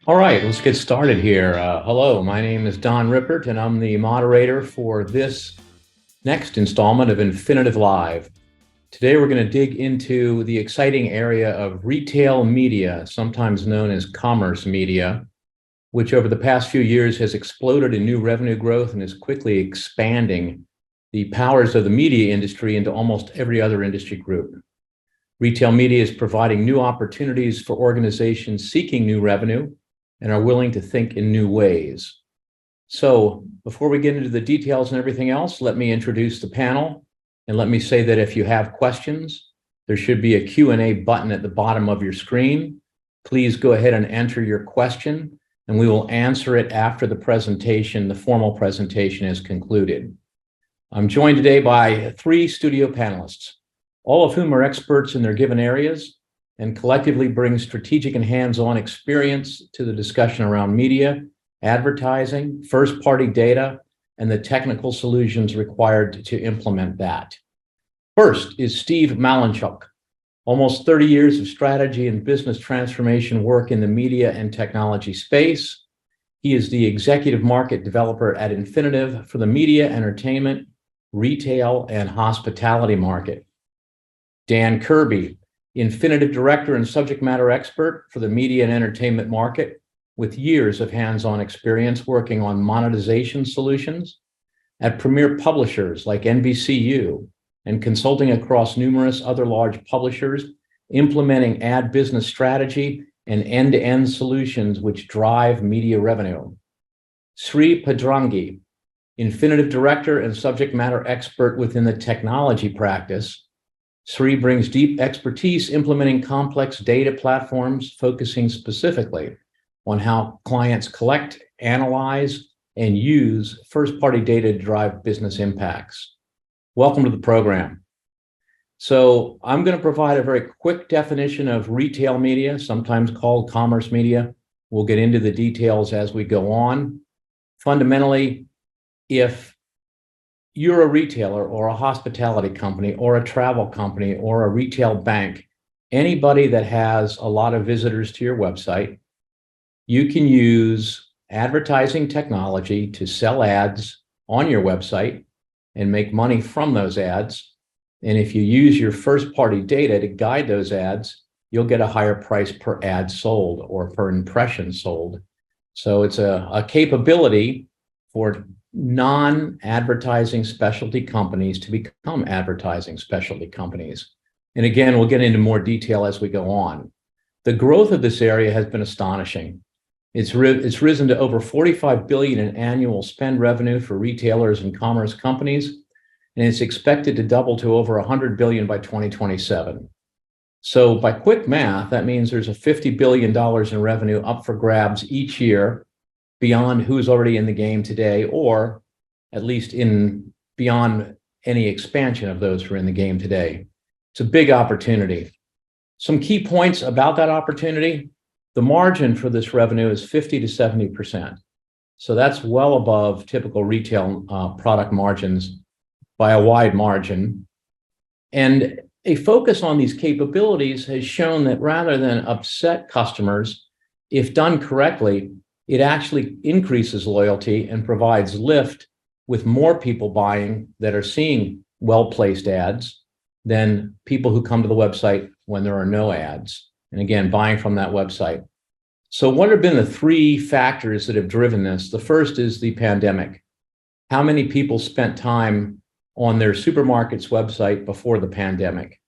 All right, let's get started here. Hello, my name is Don Rippert, and I'm the moderator for this next installment of Infinitive Live. Today, we're going to dig into the exciting area of retail media, sometimes known as commerce media, which over the past few years has exploded in new revenue growth and is quickly expanding the powers of the media industry into almost every other industry group. Retail media is providing new opportunities for organizations seeking new revenue and are willing to think in new ways. So before we get into the details and everything else, let me introduce the panel. And let me say that if you have questions, there should be a Q&A button at the bottom of your screen. Please go ahead and enter your question, and we will answer it after the presentation, the formal presentation is concluded. I'm joined today by three studio panelists, all of whom are experts in their given areas and collectively bring strategic and hands-on experience to the discussion around media, advertising, first-party data, and the technical solutions required to implement that. First is Steve Malinchuk, almost 30 years of strategy and business transformation work in the media and technology space. He is the executive market developer at Infinitive for the media, entertainment, retail, and hospitality market. Dan Kirby, Infinitive director and subject matter expert for the media and entertainment market, with years of hands-on experience working on monetization solutions at premier publishers like NBCU and consulting across numerous other large publishers, implementing ad business strategy and end-to-end solutions which drive media revenue. Sri Padrangi, Infinitive director and subject matter expert within the technology practice. Sri brings deep expertise implementing complex data platforms, focusing specifically on how clients collect, analyze, and use first-party data to drive business impacts. Welcome to the program. So I'm going to provide a very quick definition of retail media, sometimes called commerce media. We'll get into the details as we go on. Fundamentally, if you're a retailer or a hospitality company or a travel company or a retail bank, anybody that has a lot of visitors to your website, you can use advertising technology to sell ads on your website and make money from those ads. And if you use your first-party data to guide those ads, you'll get a higher price per ad sold or per impression sold. So it's a capability for non-advertising specialty companies to become advertising specialty companies. And again, we'll get into more detail as we go on. The growth of this area has been astonishing. It's risen to over 45 billion in annual spend revenue for retailers and commerce companies, and it's expected to double to over 100 billion by 2027. So by quick math, that means there's a $50 billion in revenue up for grabs each year, beyond who's already in the game today, or at least beyond any expansion of those who are in the game today. It's a big opportunity. Some key points about that opportunity: the margin for this revenue is 50 to 70%. So that's well above typical retail product margins by a wide margin. And a focus on these capabilities has shown that rather than upset customers, if done correctly, it actually increases loyalty and provides lift with more people buying that are seeing well-placed ads than people who come to the website when there are no ads. And again, buying from that website. So what have been the three factors that have driven this? The first is the pandemic. How many people spent time on their supermarket's website before the pandemic?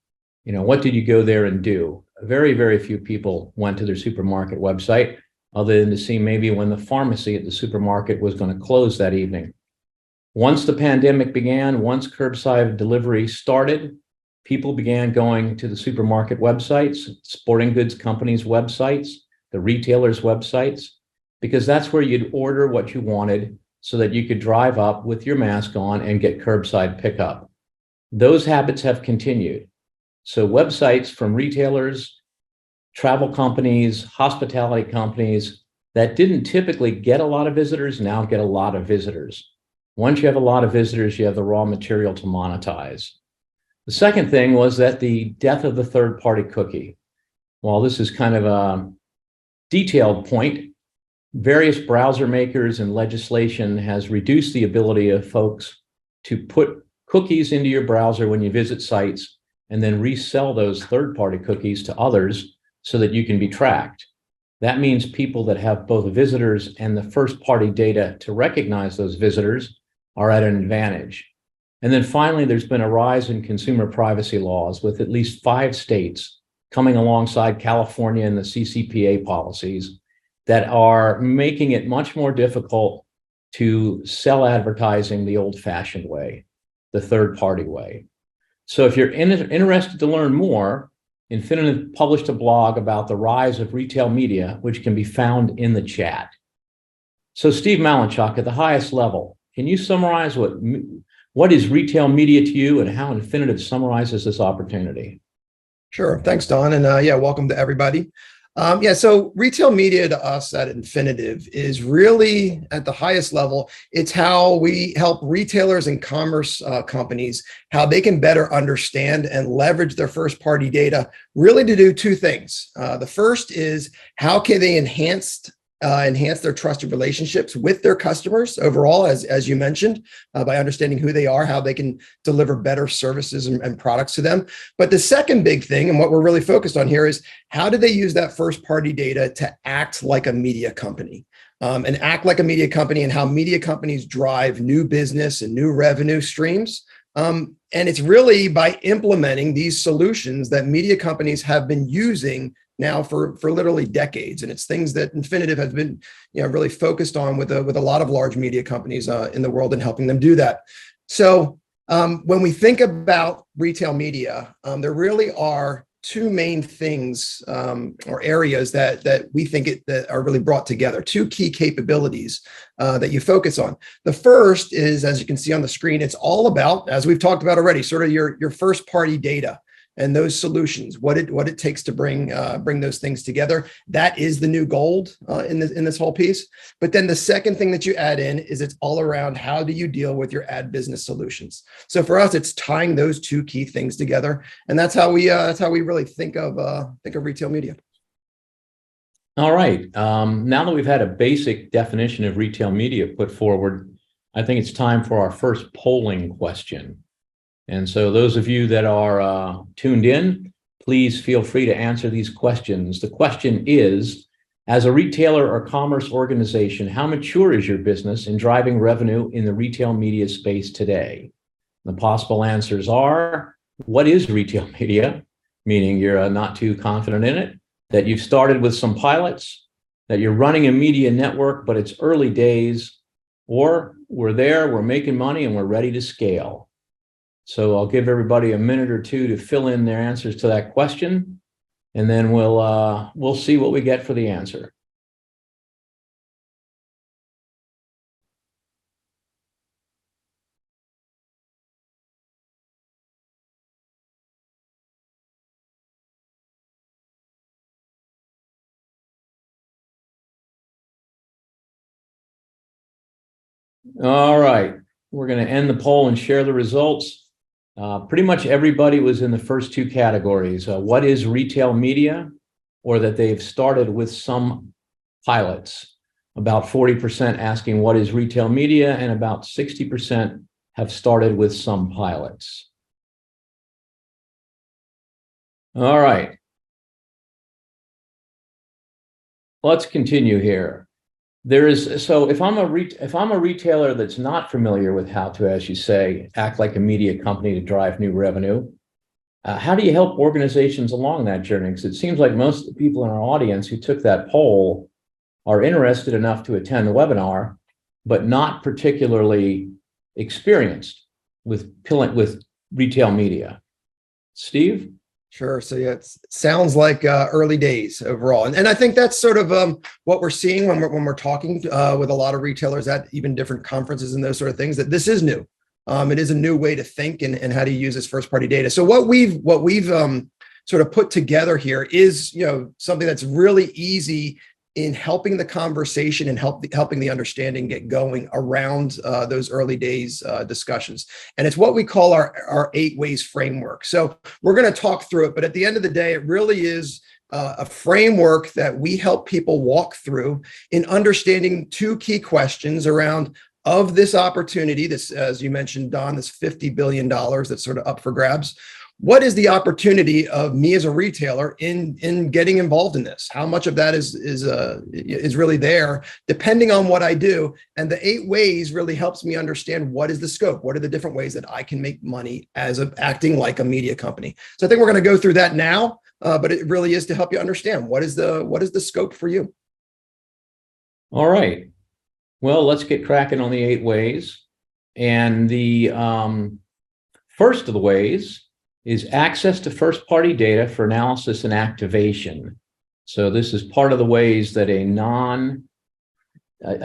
You know, what did you go there and do? Very, very few people went to their supermarket website, other than to see maybe when the pharmacy at the supermarket was going to close that evening. Once the pandemic began, once curbside delivery started, people began going to the supermarket websites, sporting goods companies' websites, the retailers' websites, because that's where you'd order what you wanted so that you could drive up with your mask on and get curbside pickup. Those habits have continued. So websites from retailers, travel companies, hospitality companies that didn't typically get a lot of visitors now get a lot of visitors. Once you have a lot of visitors, you have the raw material to monetize. The second thing was that the death of the third-party cookie. While this is kind of a detailed point, various browser makers and legislation has reduced the ability of folks to put cookies into your browser when you visit sites and then resell those third-party cookies to others so that you can be tracked. That means people that have both visitors and the first-party data to recognize those visitors are at an advantage. And then finally, there's been a rise in consumer privacy laws with at least 5 states coming alongside California and the CCPA policies that are making it much more difficult to sell advertising the old-fashioned way, the third-party way. So if you're interested to learn more, Infinitive published a blog about the rise of retail media, which can be found in the chat. So Steve Malinchak, at the highest level, can you summarize what is retail media to you and how Infinitive summarizes this opportunity? Sure. Thanks, Don. And welcome to everybody. So retail media to us at Infinitive is really at the highest level. It's how we help retailers and commerce companies, how they can better understand and leverage their first party data really to do 2 things. The first is how can they enhance their trusted relationships with their customers overall, as you mentioned, by understanding who they are, how they can deliver better services and products to them. But the second big thing, and what we're really focused on here, is how do they use that first party data to act like a media company, and how media companies drive new business and new revenue streams. And it's really by implementing these solutions that media companies have been using now for literally decades. And it's things that Infinitive has been really focused on with a lot of large media companies in the world and helping them do that. So when we think about retail media, there really are 2 main things or areas that we think that are really brought together, 2 key capabilities that you focus on. The first is, as you can see on the screen, it's all about, as we've talked about already, sort of your first party data and those solutions, what it takes to bring those things together. That is the new gold in this whole piece. But then the second thing that you add in is it's all around how do you deal with your ad business solutions. So for us, it's tying those 2 key things together, and that's how we really think of retail media. All right. Now that we've had a basic definition of retail media put forward, I think it's time for our first polling question. And so those of you that are tuned in, please feel free to answer these questions. The question is, as a retailer or commerce organization, how mature is your business in driving revenue in the retail media space today? The possible answers are, what is retail media? Meaning you're not too confident in it, that you've started with some pilots, that you're running a media network, but it's early days, or we're there, we're making money, and we're ready to scale. So I'll give everybody a minute or 2 to fill in their answers to that question, and then we'll see what we get for the answer. All right, we're going to end the poll and share the results. Pretty much everybody was in the first 2 categories. What is retail media, or that they've started with some pilots. About 40% asking what is retail media, and about 60% have started with some pilots. All right. Let's continue here. So if I'm a retailer that's not familiar with how to, as you say, act like a media company to drive new revenue, how do you help organizations along that journey? Because it seems like most of the people in our audience who took that poll are interested enough to attend the webinar, but not particularly experienced with retail media. Steve? Sure. So yeah, it sounds like early days overall, and I think that's sort of what we're seeing when we're talking with a lot of retailers at even different conferences and those sort of things. That this is new. It is a new way to think and how to use this first party data. So what we've sort of put together here is something that's really easy in helping the conversation and helping the understanding get going around those early days discussions. And it's what we call our 8 ways framework. So we're going to talk through it, but at the end of the day, it really is a framework that we help people walk through in understanding two key questions around of this opportunity, this, as you mentioned, Don, this $50 billion that's sort of up for grabs. What is the opportunity of me as a retailer in getting involved in this? How much of that is really there, depending on what I do? And the 8 ways really helps me understand what is the scope, what are the different ways that I can make money as acting like a media company. So I think we're going to go through that now, but it really is to help you understand what is the scope for you. All right. Well, let's get cracking on the 8 ways. And the first of the ways is access to first-party data for analysis and activation. So this is part of the ways that a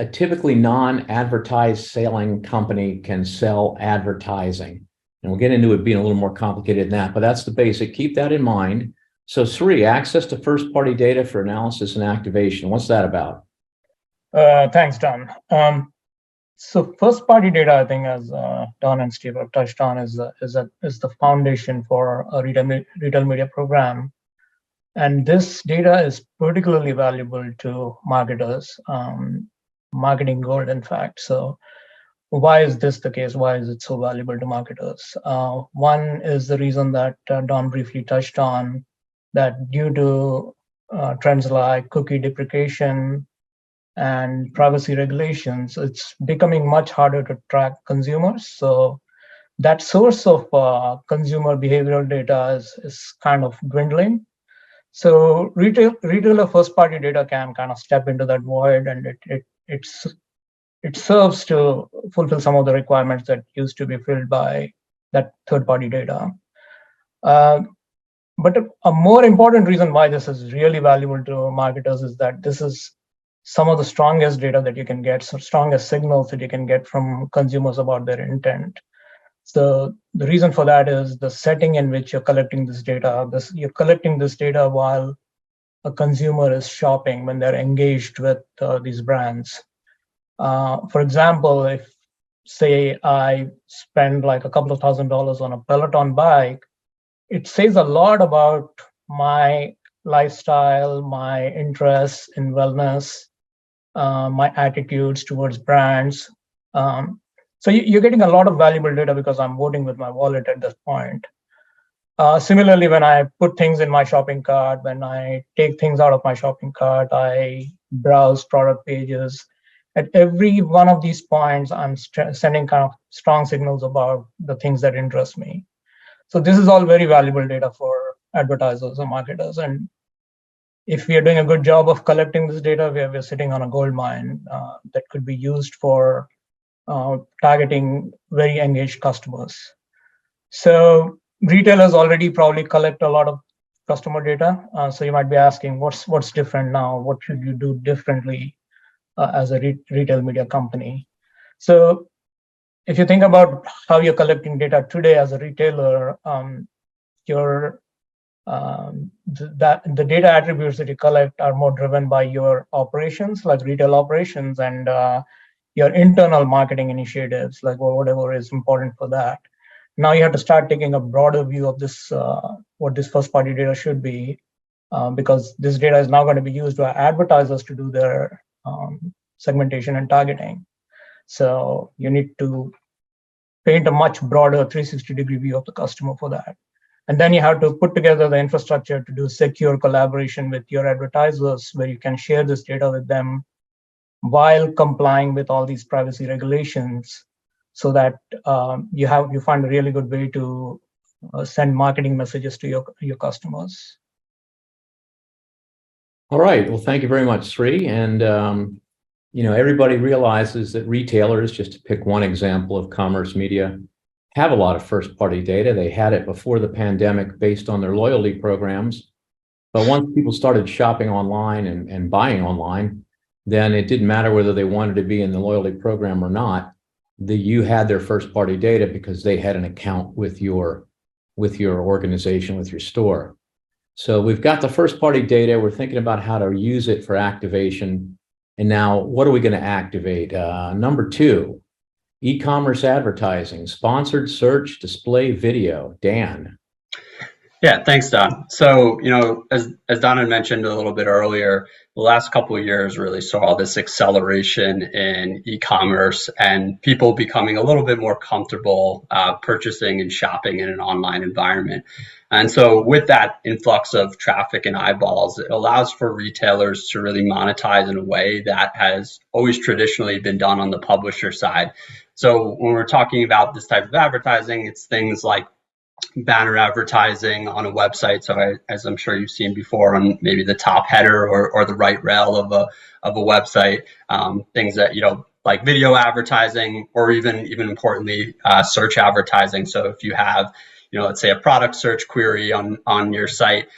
typically non-advertised selling company can sell advertising. And we'll get into it being a little more complicated than that, but that's the basic. Keep that in mind. So Sri, access to first-party data for analysis and activation. What's that about? Thanks, Don. So first-party data, I think, as Don and Steve have touched on, is the foundation for a retail media program, and this data is particularly valuable to marketers, marketing gold, in fact. So, why is this the case? Why is it so valuable to marketers? One is the reason that Don briefly touched on, that due to trends like cookie deprecation and privacy regulations, it's becoming much harder to track consumers. So that source of consumer behavioral data is kind of dwindling. So retailer first-party data can kind of step into that void, and it serves to fulfill some of the requirements that used to be filled by that third-party data. But a more important reason why this is really valuable to marketers is that this is some of the strongest data that you can get, some strongest signals that you can get from consumers about their intent. So the reason for that is the setting in which you're collecting this data. You're collecting this data while a consumer is shopping, when they're engaged with these brands. For example, if, say, I spend like a couple of $1,000s on a Peloton bike, it says a lot about my lifestyle, my interests in wellness, my attitudes towards brands. So you're getting a lot of valuable data because I'm voting with my wallet at this point. Similarly, when I put things in my shopping cart, when I take things out of my shopping cart, I browse product pages. At every one of these points, I'm sending kind of strong signals about the things that interest me. So this is all very valuable data for advertisers or marketers. And if we are doing a good job of collecting this data, we're sitting on a gold mine that could be used for targeting very engaged customers. So retailers already probably collect a lot of customer data. So you might be asking, what's different now? What should you do differently as a retail media company? So if you think about how you're collecting data today as a retailer, the data attributes that you collect are more driven by your operations, like retail operations, and your internal marketing initiatives, like whatever is important for that. Now you have to start taking a broader view of this, what this first-party data should be, because this data is now going to be used by advertisers to do their segmentation and targeting. So you need to paint a much broader 360-degree view of the customer for that. And then you have to put together the infrastructure to do secure collaboration with your advertisers, where you can share this data with them while complying with all these privacy regulations, so that you find a really good way to send marketing messages to your customers. All right. Well, thank you very much, Sri. And everybody realizes that retailers, just to pick one example of commerce media, have a lot of first-party data. They had it before the pandemic based on their loyalty programs. But once people started shopping online and buying online, then it didn't matter whether they wanted to be in the loyalty program or not. You had their first-party data because they had an account with your organization, with your store. So we've got the first-party data. We're thinking about how to use it for activation. And now, what are we going to activate? Number 2. E-commerce advertising, sponsored search, display video. Dan. Yeah, thanks, Don. So, as Don had mentioned a little bit earlier, the last couple of years really saw this acceleration in e-commerce and people becoming a little bit more comfortable purchasing and shopping in an online environment. And so, with that influx of traffic and eyeballs, it allows for retailers to really monetize in a way that has always traditionally been done on the publisher side. So, when we're talking about this type of advertising, it's things like banner advertising on a website. So as I'm sure you've seen before on maybe the top header or the right rail of a website, things that, like video advertising, or even importantly, search advertising. So if you have, let's say a product search query on your site,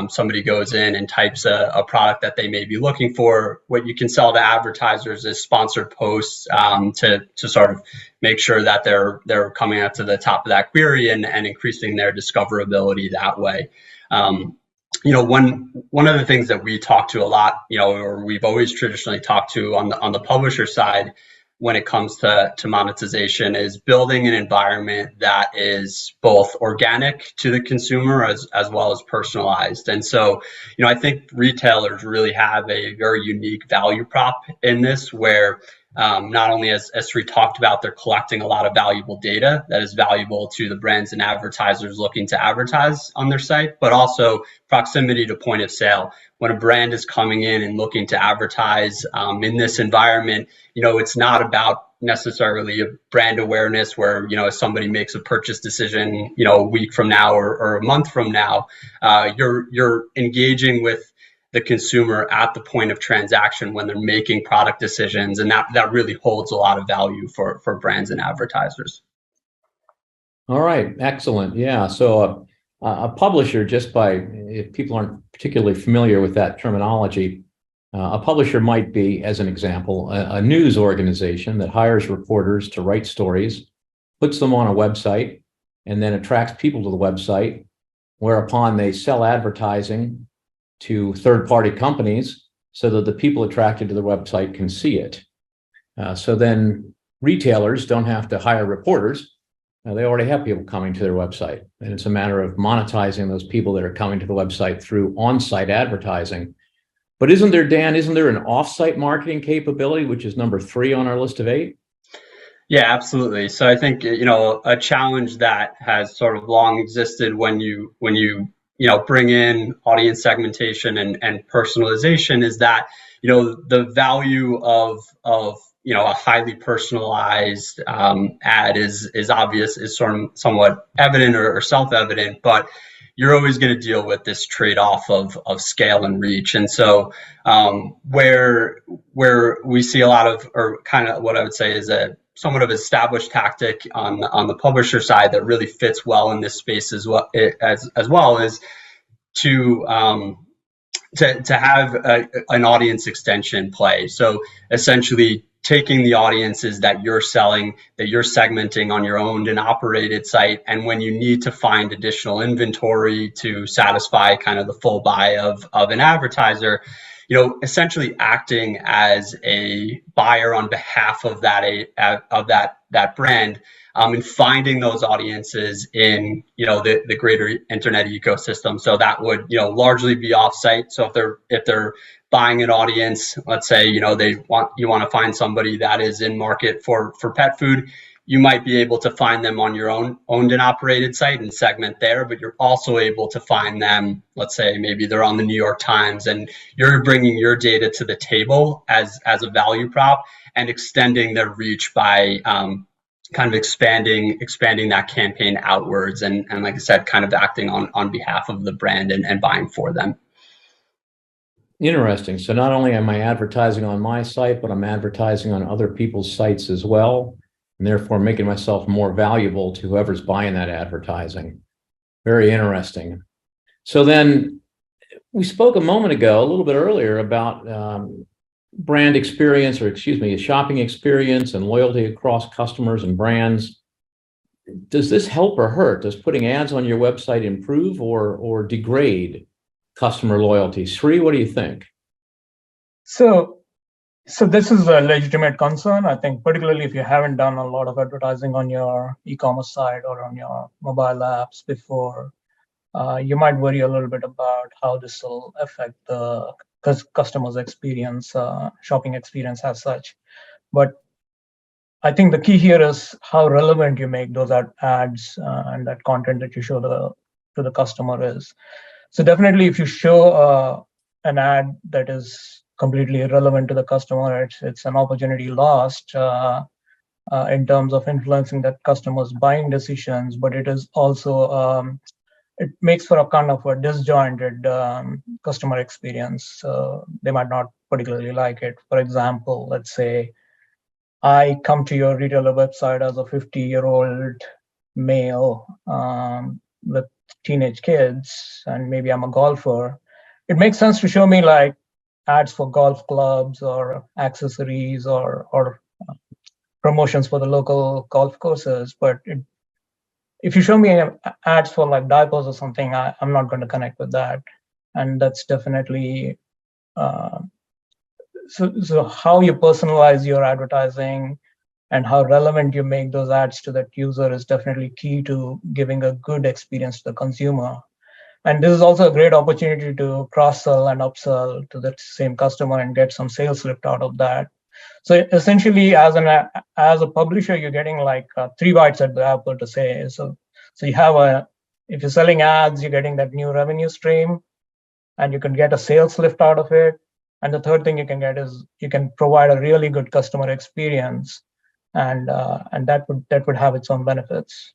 somebody goes in and types a product that they may be looking for. What you can sell to advertisers is sponsored posts to sort of make sure that they're coming out to the top of that query and increasing their discoverability that way. One of the things that we talk to a lot, or we've always traditionally talked to on the publisher side when it comes to monetization, is building an environment that is both organic to the consumer as well as personalized. And so, I think retailers really have a very unique value prop in this, where not only, as Sri talked about, they're collecting a lot of valuable data that is valuable to the brands and advertisers looking to advertise on their site, but also proximity to point of sale. When a brand is coming in and looking to advertise in this environment, it's not about necessarily a brand awareness where, if somebody makes a purchase decision, a week from now or a month from now, you're engaging with the consumer at the point of transaction when they're making product decisions. And that really holds a lot of value for brands and advertisers. All right, excellent. Yeah, so a publisher, if people aren't particularly familiar with that terminology, a publisher might be, as an example, a news organization that hires reporters to write stories, puts them on a website, and then attracts people to the website, whereupon they sell advertising to third-party companies so that the people attracted to the website can see it. So then retailers don't have to hire reporters. They already have people coming to their website, and it's a matter of monetizing those people that are coming to the website through on-site advertising. But isn't there an off-site marketing capability, which is number 3 on our list of 8? Yeah, absolutely. So I think, a challenge that has sort of long existed when you bring in audience segmentation and personalization is that, the value of a highly personalized ad is obvious, is sort of somewhat evident or self-evident, but you're always going to deal with this trade-off of scale and reach. And so where we see a lot of, or kind of what I would say is a somewhat of an established tactic on the publisher side that really fits well in this space as well is to have an audience extension play. So essentially taking the audiences that you're selling, that you're segmenting on your owned and operated site, and when you need to find additional inventory to satisfy kind of the full buy of an advertiser, essentially acting as a buyer on behalf of that brand, and finding those audiences in the greater internet ecosystem. So that would largely be offsite. So if they're buying an audience, let's say you want to find somebody that is in market for pet food, you might be able to find them on your own owned and operated site and segment there, but you're also able to find them, let's say maybe they're on the New York Times, and you're bringing your data to the table as a value prop and extending their reach by kind of expanding that campaign outwards. And like I said, kind of acting on behalf of the brand and buying for them. Interesting. So not only am I advertising on my site, but I'm advertising on other people's sites as well, and therefore making myself more valuable to whoever's buying that advertising. Very interesting. So then we spoke a moment ago, a little bit earlier, about brand experience, shopping experience and loyalty across customers and brands. Does this help or hurt? Does putting ads on your website improve or degrade customer loyalty? Sri, what do you think? So this is a legitimate concern. I think particularly if you haven't done a lot of advertising on your e-commerce site or on your mobile apps before, you might worry a little bit about how this will affect the customer's experience, shopping experience as such. But I think the key here is how relevant you make those ads and that content that you show to the customer is. So definitely, if you show an ad that is completely irrelevant to the customer, it's an opportunity lost in terms of influencing that customer's buying decisions. But it is also it makes for a kind of a disjointed customer experience. They might not particularly like it. For example, let's say I come to your retailer website as a 50-year-old male with teenage kids, and maybe I'm a golfer. It makes sense to show me like ads for golf clubs or accessories or promotions for the local golf courses. But if you show me ads for like diapers or something, I'm not going to connect with that. And that's definitely so how you personalize your advertising and how relevant you make those ads to that user is definitely key to giving a good experience to the consumer. And this is also a great opportunity to cross-sell and upsell to that same customer and get some sales lift out of that. So essentially, as a publisher, you're getting like 3 bites at the apple to say. So you have if you're selling ads, you're getting that new revenue stream, and you can get a sales lift out of it. And the third thing you can get is you can provide a really good customer experience, and that would have its own benefits.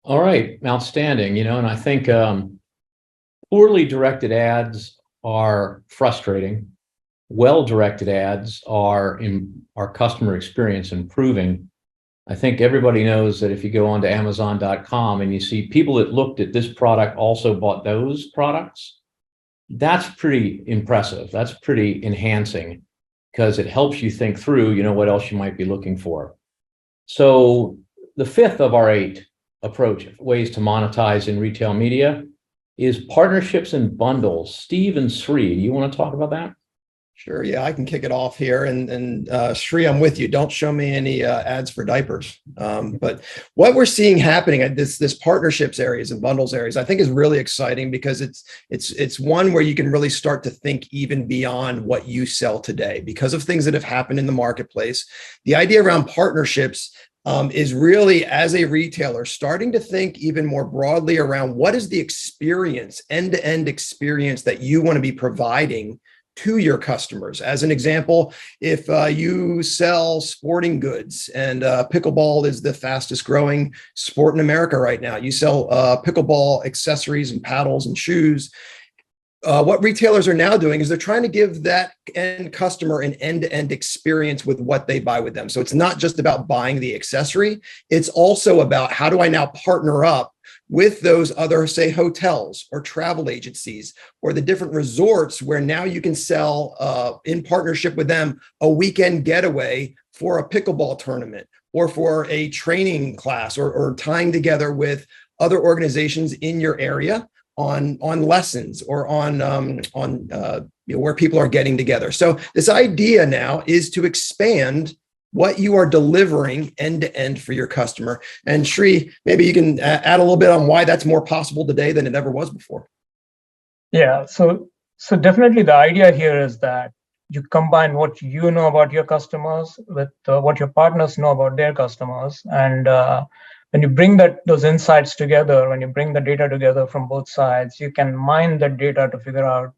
All right, outstanding. And I think poorly directed ads are frustrating. Well-directed ads are customer experience improving. I think everybody knows that if you go onto Amazon.com and you see people that looked at this product also bought those products, that's pretty impressive. That's pretty enhancing because it helps you think through, what else you might be looking for. So the fifth of our 8 ways to monetize in retail media is partnerships and bundles. Steve and Sri, do you want to talk about that? Sure. Yeah, I can kick it off here. And Sri, I'm with you. Don't show me any ads for diapers. But what we're seeing happening at this partnerships areas and bundles areas, I think is really exciting because it's one where you can really start to think even beyond what you sell today because of things that have happened in the marketplace. The idea around partnerships is really, as a retailer, starting to think even more broadly around what is the experience, end-to-end experience that you want to be providing to your customers. As an example, if you sell sporting goods and pickleball is the fastest growing sport in America right now, you sell pickleball accessories and paddles and shoes. What retailers are now doing is they're trying to give that end customer an end-to-end experience with what they buy with them. So it's not just about buying the accessory. It's also about how do I now partner up with those other, say, hotels or travel agencies or the different resorts where now you can sell in partnership with them a weekend getaway for a pickleball tournament or for a training class or tying together with other organizations in your area on lessons or on where people are getting together. So this idea now is to expand what you are delivering end to end for your customer. And Sri, maybe you can add a little bit on why that's more possible today than it ever was before. Yeah, so definitely the idea here is that you combine what you know about your customers with what your partners know about their customers. And when you bring those insights together, when you bring the data together from both sides, you can mine that data to figure out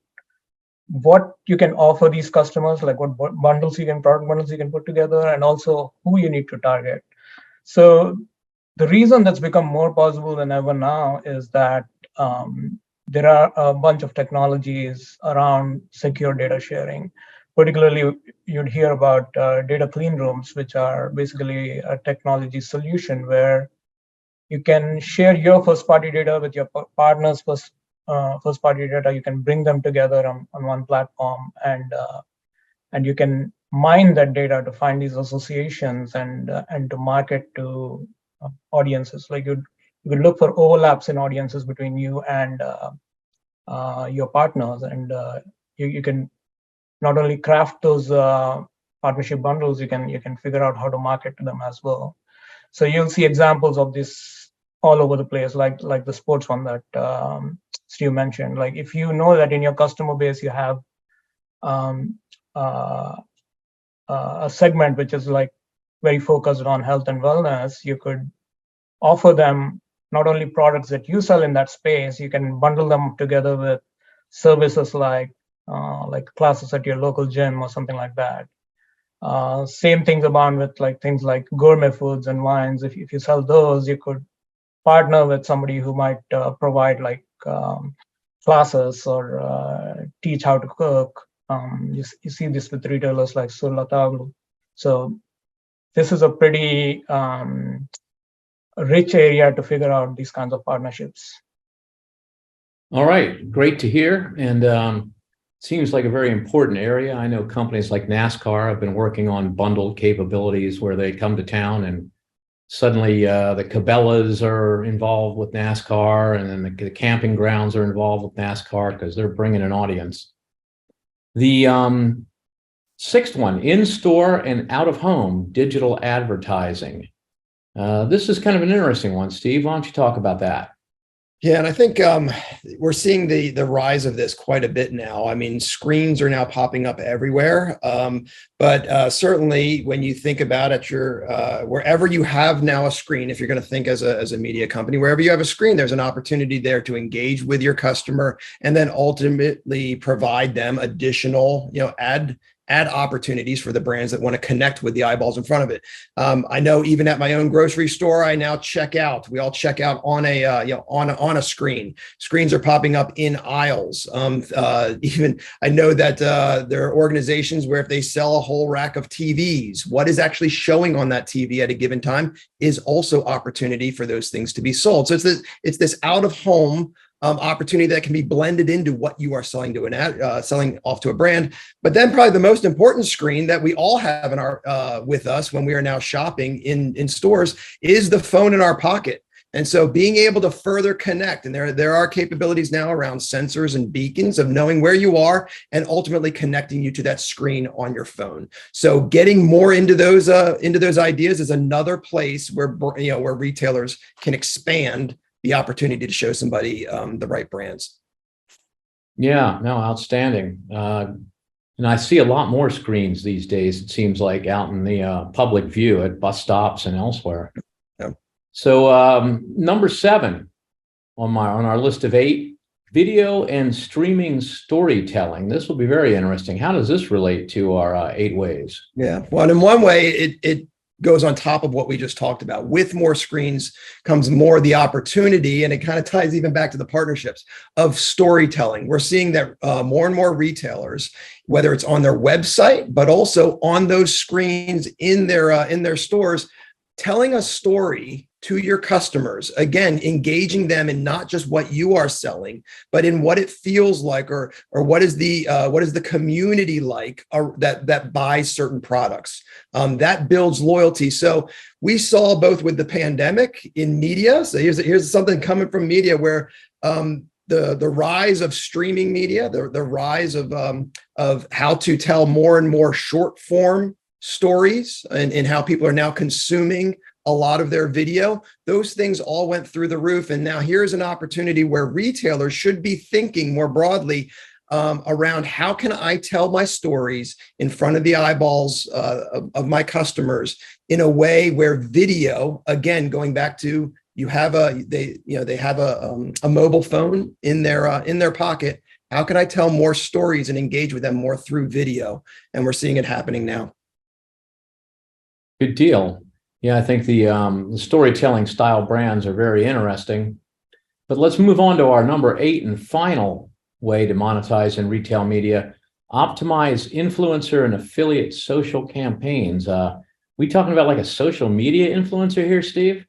what you can offer these customers, like what product bundles you can put together, and also who you need to target. So the reason that's become more possible than ever now is that there are a bunch of technologies around secure data sharing. Particularly, you'd hear about data clean rooms, which are basically a technology solution where you can share your first-party data with your partner's first-party data. You can bring them together on one platform, and you can mine that data to find these associations and to market to audiences. Like you could look for overlaps in audiences between you and your partners, and you can not only craft those partnership bundles, you can figure out how to market to them as well. So you'll see examples of this all over the place, like the sports one that Steve mentioned. Like if you know that in your customer base you have um, a segment which is like very focused on health and wellness, you could offer them not only products that you sell in that space, you can bundle them together with services like classes at your local gym or something like that. Same things about with like things like gourmet foods and wines. If you sell those, you could partner with somebody who might provide like classes or teach how to cook. You see this with retailers like Surlataglu. So this is a pretty rich area to figure out these kinds of partnerships. All right, great to hear. And seems like a very important area. I know companies like NASCAR have been working on bundled capabilities where they come to town and suddenly the Cabela's are involved with NASCAR, and then the camping grounds are involved with NASCAR because they're bringing an audience. The sixth one, in-store and out-of-home digital advertising. This is kind of an interesting one. Steve, why don't you talk about that? Yeah, and I think we're seeing the rise of this quite a bit now. I mean, screens are now popping up everywhere, but certainly when you think about it, wherever you have now a screen, if you're going to think as a media company, wherever you have a screen, there's an opportunity there to engage with your customer and then ultimately provide them additional, ad opportunities for the brands that want to connect with the eyeballs in front of it. I know even at my own grocery store, I now check out. We all check out on on a screen. Screens are popping up in aisles. Even I know that there are organizations where if they sell a whole rack of TVs, what is actually showing on that TV at a given time is also opportunity for those things to be sold. So it's this out of home opportunity that can be blended into what you are selling to selling off to a brand. But then probably the most important screen that we all have in our with us when we are now shopping in stores is the phone in our pocket. And so being able to further connect, and there are capabilities now around sensors and beacons of knowing where you are and ultimately connecting you to that screen on your phone. So getting more into those ideas is another place where where retailers can expand the opportunity to show somebody the right brands. Yeah, no, outstanding. And I see a lot more screens these days, it seems like, out in the public view at bus stops and elsewhere. Yeah. So number 7 on our list of 8, video and streaming storytelling. This will be very interesting. How does this relate to our 8 ways? Yeah, well, in one way, it goes on top of what we just talked about. With more screens comes more the opportunity, and it kind of ties even back to the partnerships of storytelling. We're seeing that more and more retailers, whether it's on their website, but also on those screens in their stores, telling a story to your customers, again, engaging them in not just what you are selling, but in what it feels like, or what is the community like that buys certain products. That builds loyalty. So we saw both with the pandemic in media. So here's something coming from media where the rise of streaming media, the rise of how to tell more and more short form stories, and how people are now consuming a lot of their video, those things all went through the roof. And now here's an opportunity where retailers should be thinking more broadly around how can I tell my stories in front of the eyeballs of my customers in a way where video, again, going back to they have a mobile phone in their pocket. How can I tell more stories and engage with them more through video? And we're seeing it happening now. Good deal. Yeah, I think the storytelling style brands are very interesting. But let's move on to our number 8 and final way to monetize in retail media: optimize influencer and affiliate social campaigns. We talking about like a social media influencer here, Steve?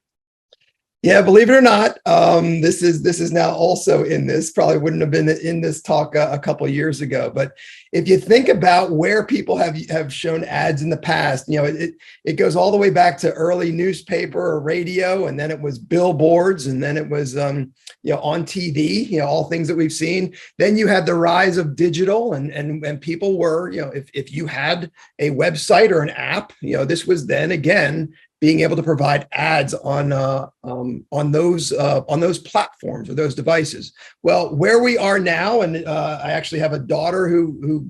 Yeah, believe it or not, this is now also in this. Probably wouldn't have been in this talk a couple of years ago. But if you think about where people have shown ads in the past, it goes all the way back to early newspaper or radio, and then it was billboards, and then it was on TV. All things that we've seen. Then you had the rise of digital, and people were if you had a website or an app, this was then again being able to provide ads on those platforms or those devices. Well, where we are now, and I actually have a daughter who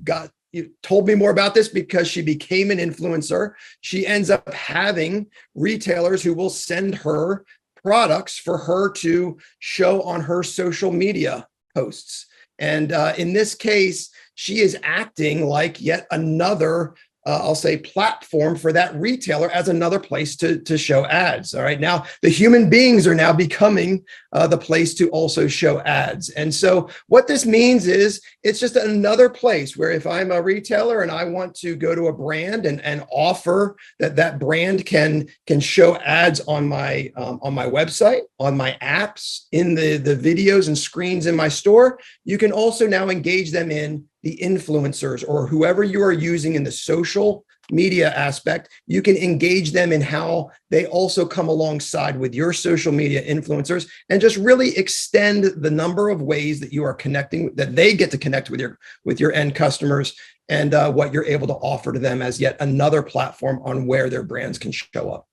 told me more about this because she became an influencer. She ends up having retailers who will send her products for her to show on her social media posts. And in this case, she is acting like yet another, I'll say, platform for that retailer as another place to show ads. All right. Now, the human beings are now becoming the place to also show ads. And so what this means is it's just another place where if I'm a retailer and I want to go to a brand and offer that brand can show ads on my website, on my apps, in the videos and screens in my store, you can also now engage them in the influencers or whoever you are using in the social media aspect. You can engage them in how they also come alongside with your social media influencers and just really extend the number of ways that you are connecting, that they get to connect with your end customers, and what you're able to offer to them as yet another platform on where their brands can show up.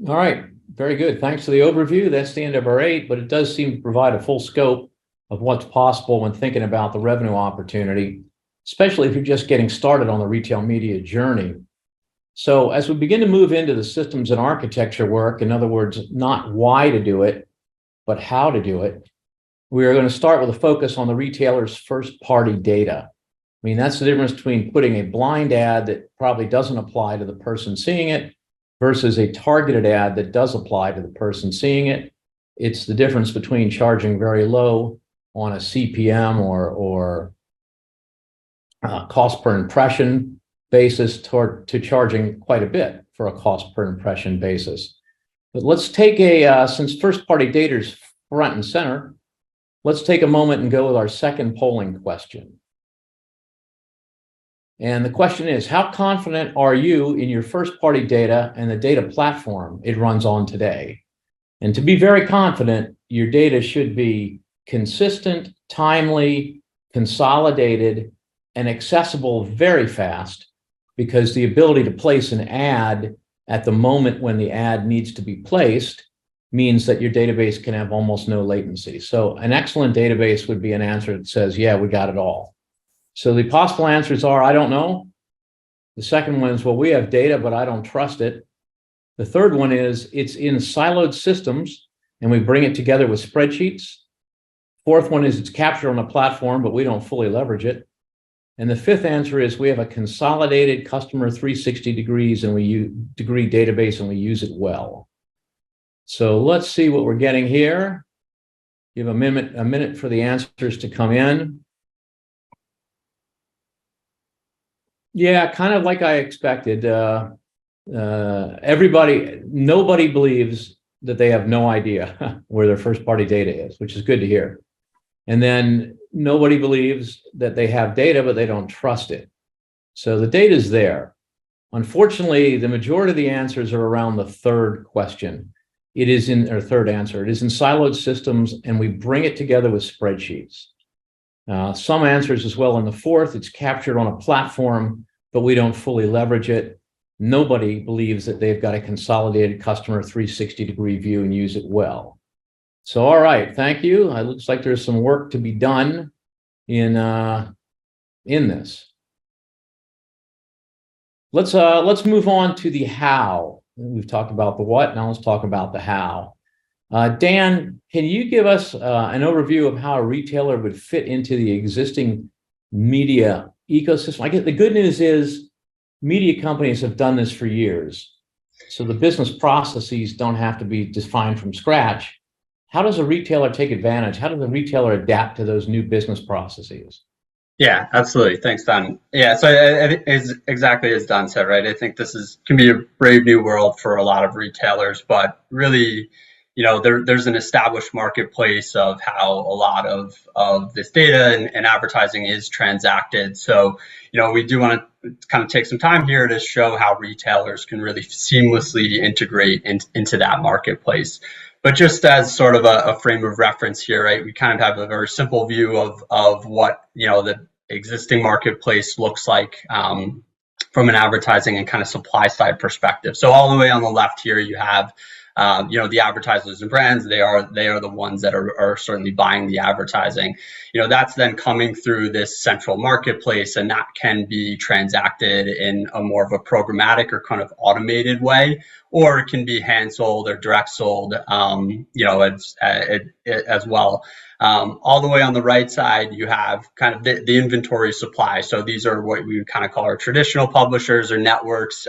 All right, very good. Thanks for the overview. That's the end of our 8, but it does seem to provide a full scope of what's possible when thinking about the revenue opportunity, especially if you're just getting started on the retail media journey. So as we begin to move into the systems and architecture work, in other words, not why to do it, but how to do it, we are going to start with a focus on the retailer's first-party data. I mean, that's the difference between putting a blind ad that probably doesn't apply to the person seeing it versus a targeted ad that does apply to the person seeing it. It's the difference between charging very low on a CPM or cost per impression basis to charging quite a bit for a cost per impression basis. But let's take since first-party data is front and center, let's take a moment and go with our second polling question. And the question is, how confident are you in your first-party data and the data platform it runs on today? And to be very confident, your data should be consistent, timely, consolidated, and accessible very fast, because the ability to place an ad at the moment when the ad needs to be placed means that your database can have almost no latency. So an excellent database would be an answer that says, yeah, we got it all. So the possible answers are, I don't know. The second one is, well, we have data, but I don't trust it. The third one is, it's in siloed systems and we bring it together with spreadsheets. Fourth one is, it's captured on a platform, but we don't fully leverage it. And the fifth answer is, we have a consolidated customer 360 degrees and we use degree database and we use it well. So let's see what we're getting here. Give a minute for the answers to come in. Yeah, kind of like I expected. Nobody believes that they have no idea where their first party data is, which is good to hear. And then nobody believes that they have data, but they don't trust it. So the data is there. Unfortunately, the majority of the answers are around the third question. It is in, or third answer, it is in siloed systems and we bring it together with spreadsheets. Some answers as well in the fourth, it's captured on a platform, but we don't fully leverage it. Nobody believes that they've got a consolidated customer 360 degree view and use it well. So, all right, thank you. It looks like there's some work to be done in this. Let's move on to the how. We've talked about the what, now let's talk about the how. Dan, can you give us an overview of how a retailer would fit into the existing media ecosystem? I guess the good news is media companies have done this for years. So the business processes don't have to be defined from scratch. How does a retailer take advantage? How does a retailer adapt to those new business processes? Yeah, absolutely. Thanks, Don. Yeah, so it's exactly as Don said, right? I think this can be a brave new world for a lot of retailers, but really, there's an established marketplace of how a lot of this data and advertising is transacted. So, we do want to kind of take some time here to show how retailers can really seamlessly integrate into that marketplace. But just as sort of a frame of reference here, right, we kind of have a very simple view of what, the existing marketplace looks like from an advertising and kind of supply side perspective. So all the way on the left here, you have the advertisers and brands. They are the ones that are certainly buying the advertising. That's then coming through this central marketplace, and that can be transacted in a more of a programmatic or kind of automated way, or it can be hand sold or direct sold, as well. All the way on the right side, you have kind of the inventory supply. So these are what we would kind of call our traditional publishers or networks.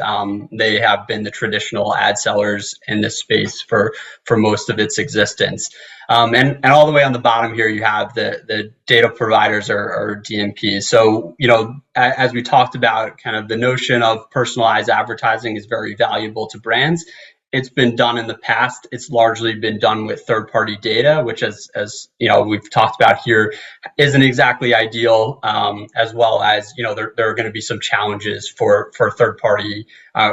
They have been the traditional ad sellers in this space for most of its existence. And all the way on the bottom here, you have the data providers or DMPs. So, as we talked about, kind of the notion of personalized advertising is very valuable to brands. It's been done in the past. It's largely been done with third-party data, which, as we've talked about here, isn't exactly ideal. As well as there are going to be some challenges for third-party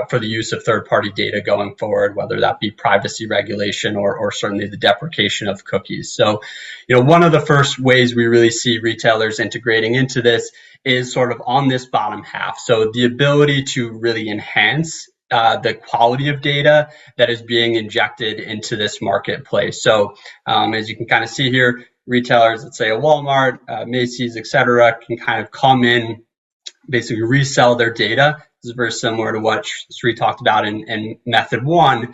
for the use of third-party data going forward, whether that be privacy regulation or certainly the deprecation of cookies. So, one of the first ways we really see retailers integrating into this is sort of on this bottom half. So the ability to really enhance the quality of data that is being injected into this marketplace. So as you can kind of see here, retailers, let's say a Walmart, Macy's, et cetera, can kind of come in, basically resell their data. This is very similar to what Sri talked about in method one.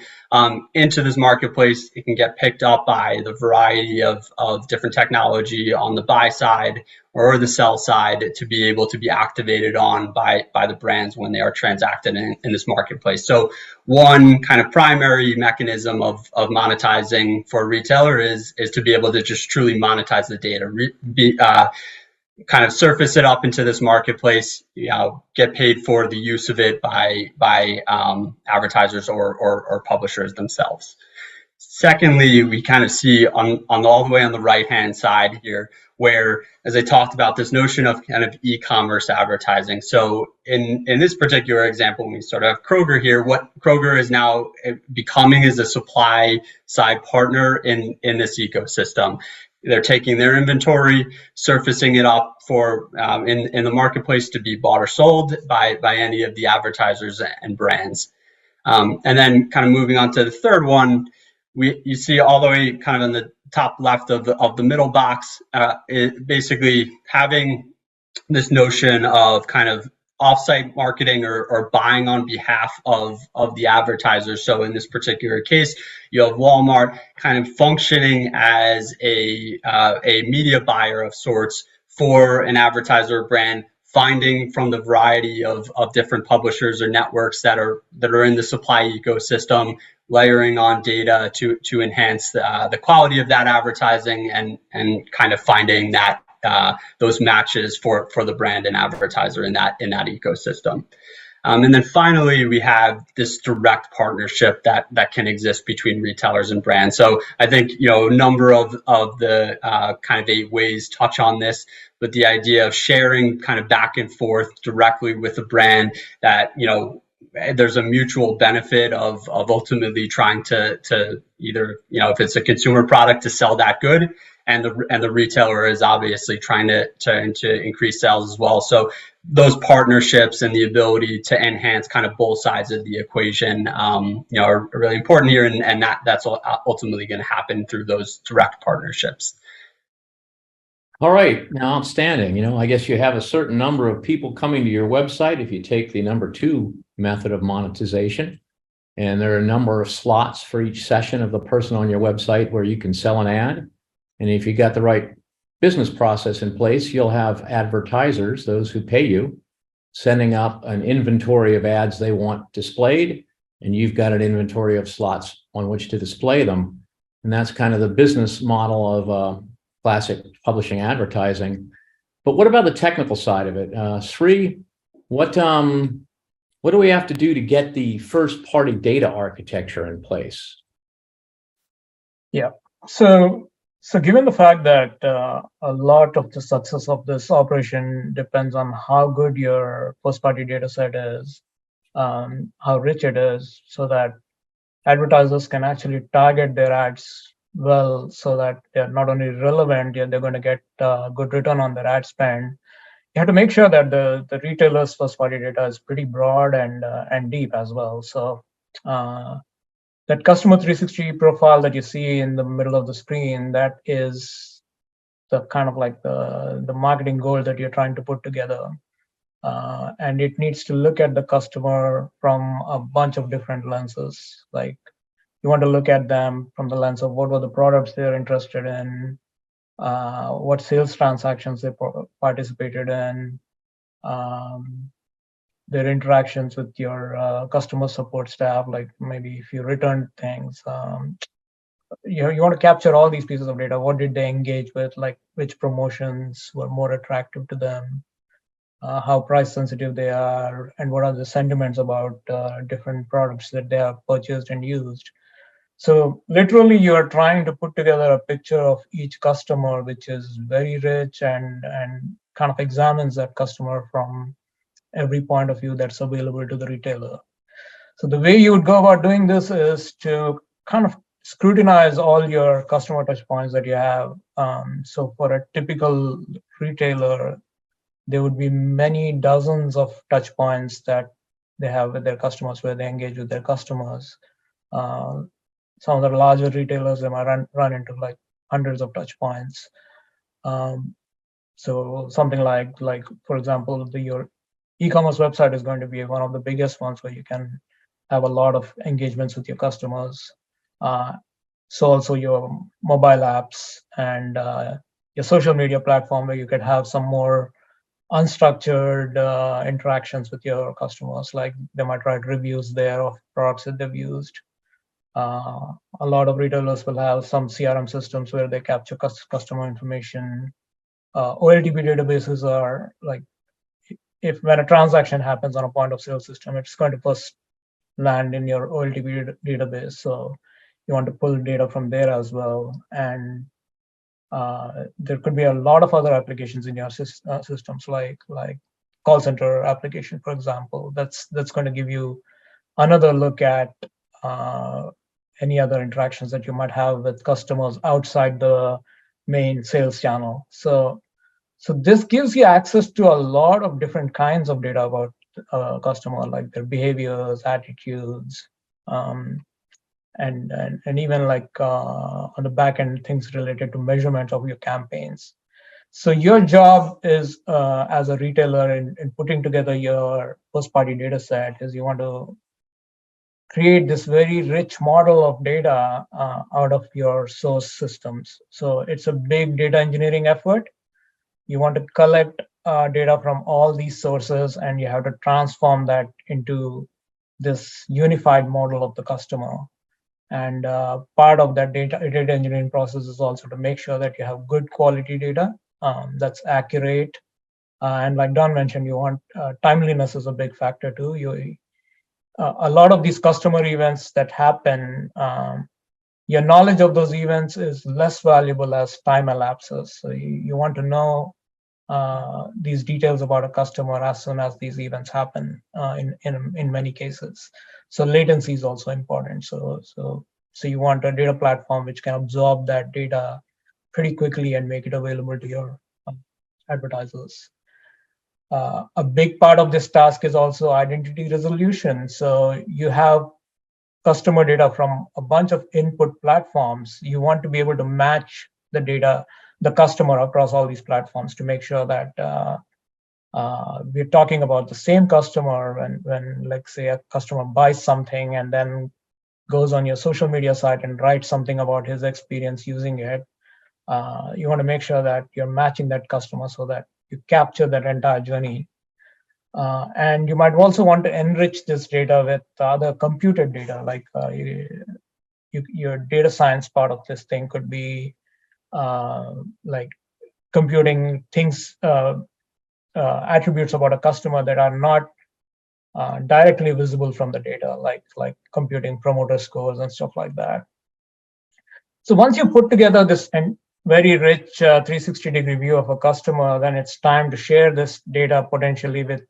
Into this marketplace, it can get picked up by the variety of different technology on the buy side or the sell side to be able to be activated on by the brands when they are transacted in this marketplace. So one kind of primary mechanism of monetizing for a retailer is to be able to just truly monetize the data, kind of surface it up into this marketplace, get paid for the use of it by advertisers or publishers themselves. Secondly, we kind of see on all the way on the right-hand side here, where, as I talked about, this notion of kind of e-commerce advertising. So in this particular example, we sort of have Kroger here. What Kroger is now becoming is a supply side partner in this ecosystem. They're taking their inventory, surfacing it up for in the marketplace to be bought or sold by any of the advertisers and brands. And then kind of moving on to the third one, you see all the way kind of in the top left of the middle box, basically having this notion of kind of offsite marketing or buying on behalf of the advertisers. So in this particular case, you have Walmart kind of functioning as a media buyer of sorts for an advertiser or brand, finding from the variety of different publishers or networks that are in the supply ecosystem, layering on data to enhance the quality of that advertising and kind of finding that those matches for the brand and advertiser in that ecosystem. And then finally, we have this direct partnership that can exist between retailers and brands. So I think a number of the kind of 8 ways touch on this, but the idea of sharing kind of back and forth directly with a brand that there's a mutual benefit of ultimately trying to either if it's a consumer product to sell that good, and the retailer is obviously trying to increase sales as well. So those partnerships and the ability to enhance kind of both sides of the equation, are really important here, and that's ultimately going to happen through those direct partnerships. All right, now outstanding. I guess you have a certain number of people coming to your website if you take the number 2 method of monetization, and there are a number of slots for each session of the person on your website where you can sell an ad. And if you got the right business process in place, you'll have advertisers, those who pay you, sending up an inventory of ads they want displayed, and you've got an inventory of slots on which to display them. And that's kind of the business model of classic publishing advertising. But what about the technical side of it? Sri, what do we have to do to get the first party data architecture in place? Yeah. So given the fact that a lot of the success of this operation depends on how good your first party data set is, how rich it is, so that advertisers can actually target their ads well, so that they're not only relevant, they're going to get good return on their ad spend. you have to make sure that the retailer's first-party data is pretty broad and deep as well. So that customer 360 profile that you see in the middle of the screen, that is the kind of like the marketing goal that you're trying to put together. And it needs to look at the customer from a bunch of different lenses. Like you want to look at them from the lens of what were the products they're interested in, what sales transactions they participated in, their interactions with your customer support staff, like maybe if you returned things. You want to capture all these pieces of data. What did they engage with? Like which promotions were more attractive to them? How price sensitive they are, and what are the sentiments about different products that they have purchased and used. So literally, you are trying to put together a picture of each customer, which is very rich and kind of examines that customer from every point of view that's available to the retailer. So the way you would go about doing this is to kind of scrutinize all your customer touch points that you have. So for a typical retailer, there would be many dozens of touch points that they have with their customers, where they engage with their customers. Some of the larger retailers, they might run into like hundreds of touch points. So something like for example, your e-commerce website is going to be one of the biggest ones where you can have a lot of engagements with your customers. So also your mobile apps and your social media platform, where you could have some more unstructured interactions with your customers. Like they might write reviews there of products that they've used. A lot of retailers will have some CRM systems where they capture customer information. OLTP databases are like, if when a transaction happens on a point of sale system, it's going to first land in your OLTP database. So you want to pull data from there as well. And there could be a lot of other applications in your systems, like call center application, for example. That's going to give you another look at any other interactions that you might have with customers outside the main sales channel. So this gives you access to a lot of different kinds of data about a customer, like their behaviors, attitudes, and even like on the back end, things related to measurement of your campaigns. So your job is as a retailer in putting together your first party data set is you want to create this very rich model of data out of your source systems. So it's a big data engineering effort. You want to collect data from all these sources, and you have to transform that into this unified model of the customer. And part of that data engineering process is also to make sure that you have good quality data that's accurate. And like Don mentioned, you want timeliness is a big factor too. A lot of these customer events that happen, your knowledge of those events is less valuable as time elapses. So you want to know these details about a customer as soon as these events happen in many cases. So latency is also important. So you want a data platform which can absorb that data pretty quickly and make it available to your advertisers. A big part of this task is also identity resolution. So you have customer data from a bunch of input platforms. You want to be able to match the data, the customer across all these platforms, to make sure that we're talking about the same customer when like say a customer buys something and then goes on your social media site and writes something about his experience using it. You want to make sure that you're matching that customer so that you capture that entire journey. And you might also want to enrich this data with other computed data, like your data science part of this thing could be like computing things, attributes about a customer that are not directly visible from the data, like computing promoter scores and stuff like that. So once you put together this very rich 360-degree view of a customer, then it's time to share this data potentially with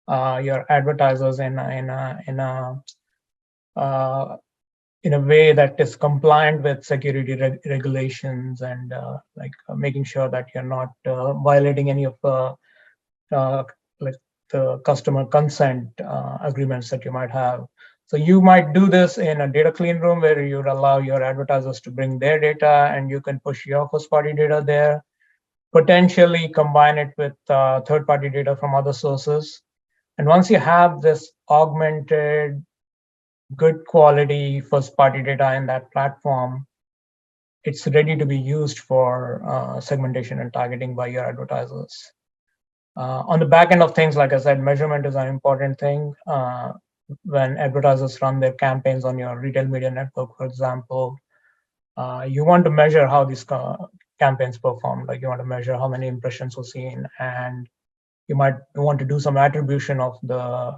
your advertisers in a way that is compliant with security regulations, and making sure that you're not violating any of like the customer consent agreements that you might have. So you might do this in a data clean room where you allow your advertisers to bring their data and you can push your first-party data there, potentially combine it with third-party data from other sources. And once you have this augmented, good quality first-party data in that platform, it's ready to be used for segmentation and targeting by your advertisers. On the back end of things, like I said, measurement is an important thing. When advertisers run their campaigns on your retail media network, for example, you want to measure how these campaigns perform. Like you want to measure how many impressions were seen, and you might want to do some attribution of the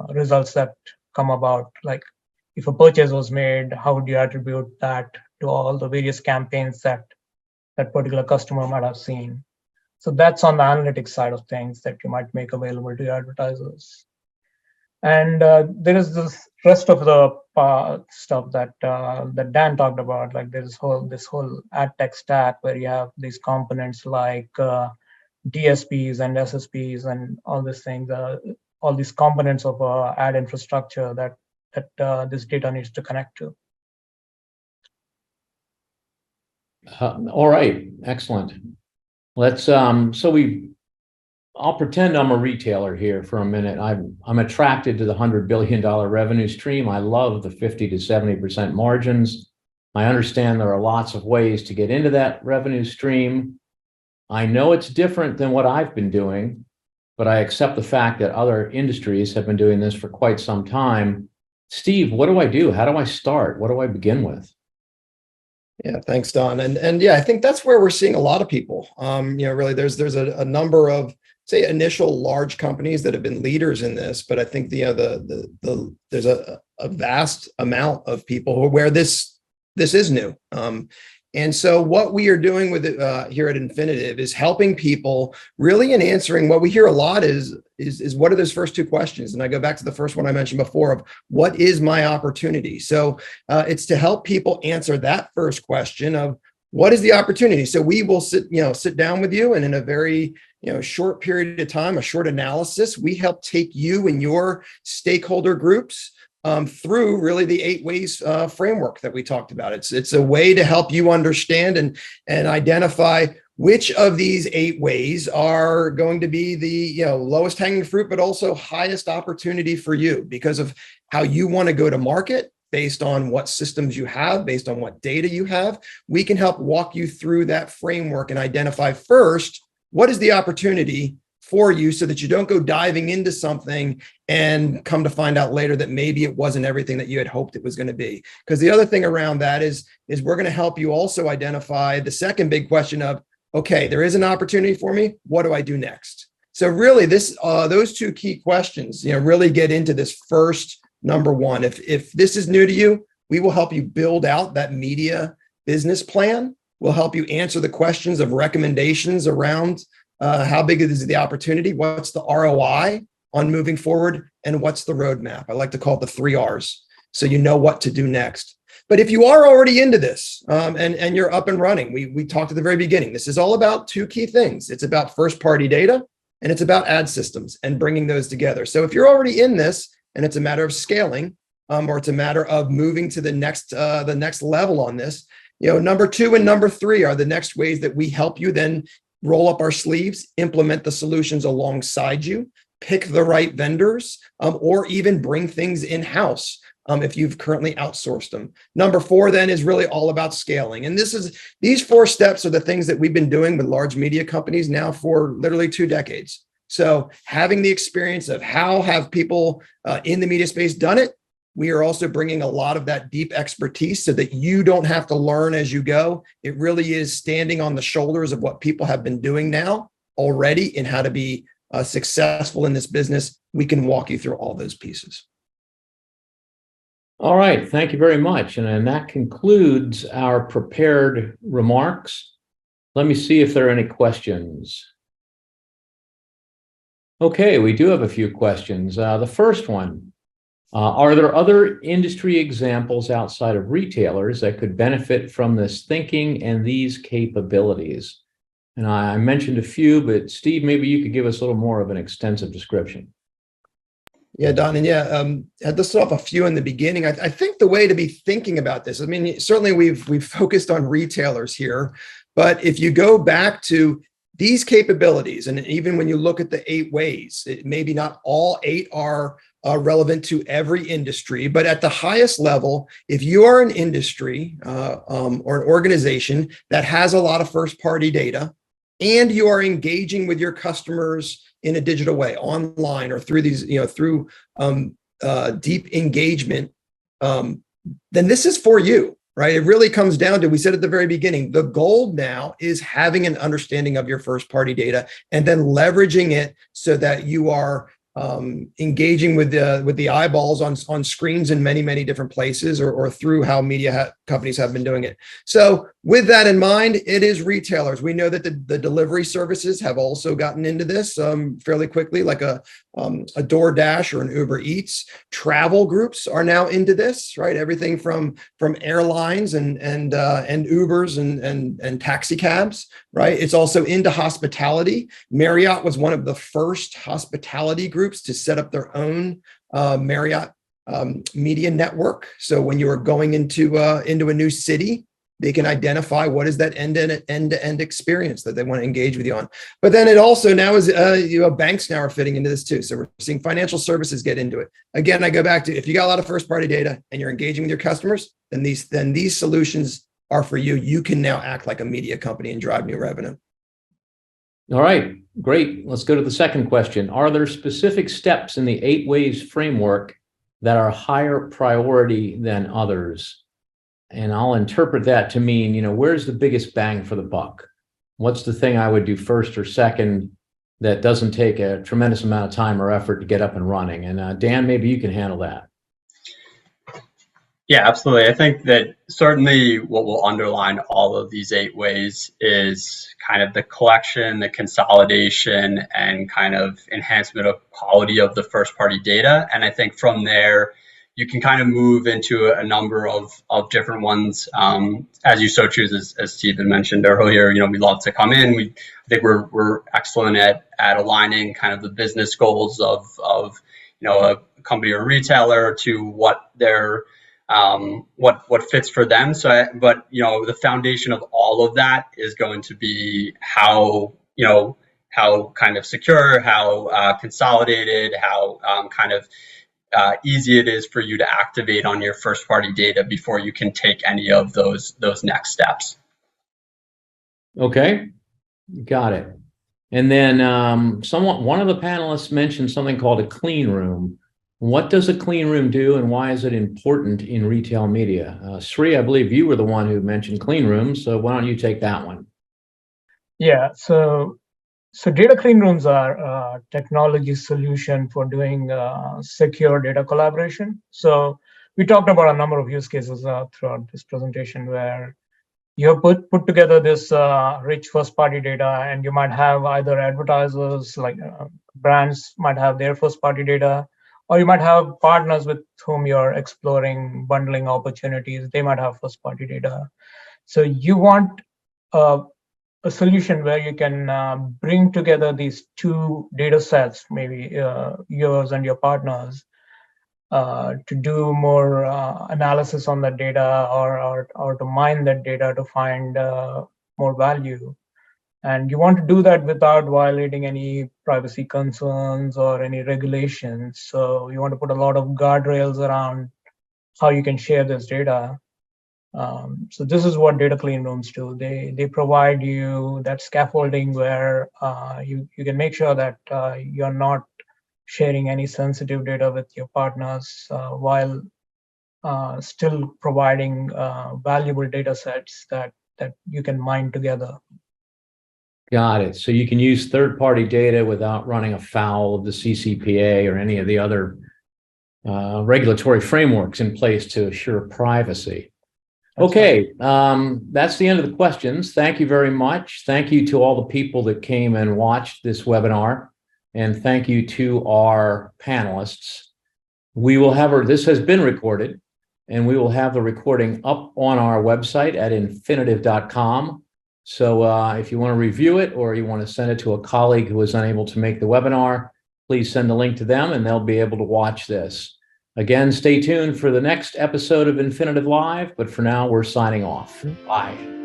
results that come about. Like if a purchase was made, how would you attribute that to all the various campaigns that that particular customer might have seen? So that's on the analytics side of things that you might make available to your advertisers. And there is this rest of the stuff that that Dan talked about. Like there's this whole ad tech stack where you have these components like DSPs and SSPs and all these things, all these components of ad infrastructure that this data needs to connect to. All right, excellent. Let's I'll pretend I'm a retailer here for a minute. I'm attracted to the $100 billion revenue stream. I love the 50 to 70% margins. I understand there are lots of ways to get into that revenue stream. I know it's different than what I've been doing, but I accept the fact that other industries have been doing this for quite some time. Steve, what do I do? How do I start? What do I begin with? Yeah, thanks, Don. And yeah, I think that's where we're seeing a lot of people. Really, there's a number of, say, initial large companies that have been leaders in this, but I think there's a vast amount of people where this is new. And so what we are doing with it here at Infinitive is helping people really in answering what we hear a lot is what are those first two questions? And I go back to the first one I mentioned before of what is my opportunity? So it's to help people answer that first question of what is the opportunity? So we will sit down with you, and in a very short period of time, a short analysis, we help take you and your stakeholder groups through really the 8 ways framework that we talked about. It's a way to help you understand and identify which of these 8 ways are going to be the lowest hanging fruit, but also highest opportunity for you because of how you want to go to market based on what systems you have, based on what data you have. We can help walk you through that framework and identify first, what is the opportunity for you so that you don't go diving into something and come to find out later that maybe it wasn't everything that you had hoped it was going to be. Because the other thing around that is we're going to help you also identify the second big question of, okay, there is an opportunity for me. What do I do next? So really those 2 key questions, really get into this first number one. If this is new to you, we will help you build out that media business plan. We'll help you answer the questions of recommendations around how big is the opportunity, what's the ROI on moving forward, and what's the roadmap. I like to call it the 3 R's, so you know what to do next. But if you are already into this and you're up and running, we talked at the very beginning, this is all about 2 key things. It's about first-party data, and it's about ad systems and bringing those together. So if you're already in this, and it's a matter of scaling, or it's a matter of moving to the next level on this, number 2 and number 3 are the next ways that we help you then roll up our sleeves, implement the solutions alongside you, pick the right vendors, or even bring things in-house if you've currently outsourced them. Number 4 then is really all about scaling. And these 4 steps are the things that we've been doing with large media companies now for literally 2 decades. So having the experience of how have people in the media space done it, we are also bringing a lot of that deep expertise so that you don't have to learn as you go. It really is standing on the shoulders of what people have been doing now already and how to be successful in this business. We can walk you through all those pieces. All right, thank you very much. And that concludes our prepared remarks. Let me see if there are any questions. Okay, we do have a few questions. The first one, are there other industry examples outside of retailers that could benefit from this thinking and these capabilities? And I mentioned a few, but Steve, maybe you could give us a little more of an extensive description. Yeah, Don, and had listed off a few in the beginning. I think the way to be thinking about this, I mean, certainly we've focused on retailers here, but if you go back to these capabilities, and even when you look at the 8 ways, maybe not all 8 are relevant to every industry, but at the highest level, if you are an industry or an organization that has a lot of first-party data, and you are engaging with your customers in a digital way, online or through these, through deep engagement, then this is for you, right? It really comes down to, we said at the very beginning, the goal now is having an understanding of your first party data and then leveraging it so that you are engaging with the eyeballs on screens in many different places, or through how media companies have been doing it. So with that in mind, it is retailers. We know that the delivery services have also gotten into this fairly quickly, like a DoorDash or an Uber Eats. Travel groups are now into this, right? Everything from airlines and Ubers and taxi cabs, right? It's also into hospitality. Marriott was one of the first hospitality groups to set up their own Marriott media network. So when you are going into a new city, they can identify what is that end-to-end experience that they want to engage with you on. But then it also now is, banks now are fitting into this too. So we're seeing financial services get into it. Again, I go back to, if you got a lot of first-party data and you're engaging with your customers, then these solutions are for you. You can now act like a media company and drive new revenue. All right, great. Let's go to the second question. Are there specific steps in the 8 ways framework that are higher priority than others? And I'll interpret that to mean, where's the biggest bang for the buck? What's the thing I would do first or second that doesn't take a tremendous amount of time or effort to get up and running? And Dan, maybe you can handle that. Yeah, absolutely. I think that certainly what will underline all of these 8 ways is kind of the collection, the consolidation, and kind of enhancement of quality of the first party data. And I think from there, you can kind of move into a number of different ones, as you so choose. As Stephen mentioned earlier, we love to come in. I think we're excellent at aligning kind of the business goals of a company or retailer to what their what fits for them. But the foundation of all of that is going to be how kind of secure, how consolidated, how kind of easy it is for you to activate on your first party data before you can take any of those next steps. Okay, got it. And then one of the panelists mentioned something called a clean room. What does a clean room do, and why is it important in retail media? Sri, I believe you were the one who mentioned clean rooms, so why don't you take that one? Yeah, so data clean rooms are a technology solution for doing secure data collaboration. So we talked about a number of use cases throughout this presentation where you have put together this rich first party data, and you might have either advertisers like brands might have their first party data, or you might have partners with whom you're exploring bundling opportunities. They might have first party data. So you want a solution where you can bring together these 2 data sets, maybe yours and your partners, to do more analysis on that data, or to mine that data to find more value. And you want to do that without violating any privacy concerns or any regulations. So you want to put a lot of guardrails around how you can share this data. So this is what data clean rooms do. They provide you that scaffolding where you can make sure that you're not sharing any sensitive data with your partners while still providing valuable data sets that you can mine together. Got it. So you can use third-party data without running afoul of the CCPA or any of the other regulatory frameworks in place to assure privacy. Okay, that's the end of the questions. Thank you very much. Thank you to all the people that came and watched this webinar, and thank you to our panelists. We will have this has been recorded, and we will have the recording up on our website at infinitive.com. So if you want to review it or you want to send it to a colleague who was unable to make the webinar, please send the link to them and they'll be able to watch this. Again, stay tuned for the next episode of Infinitive Live, but for now, we're signing off. Bye.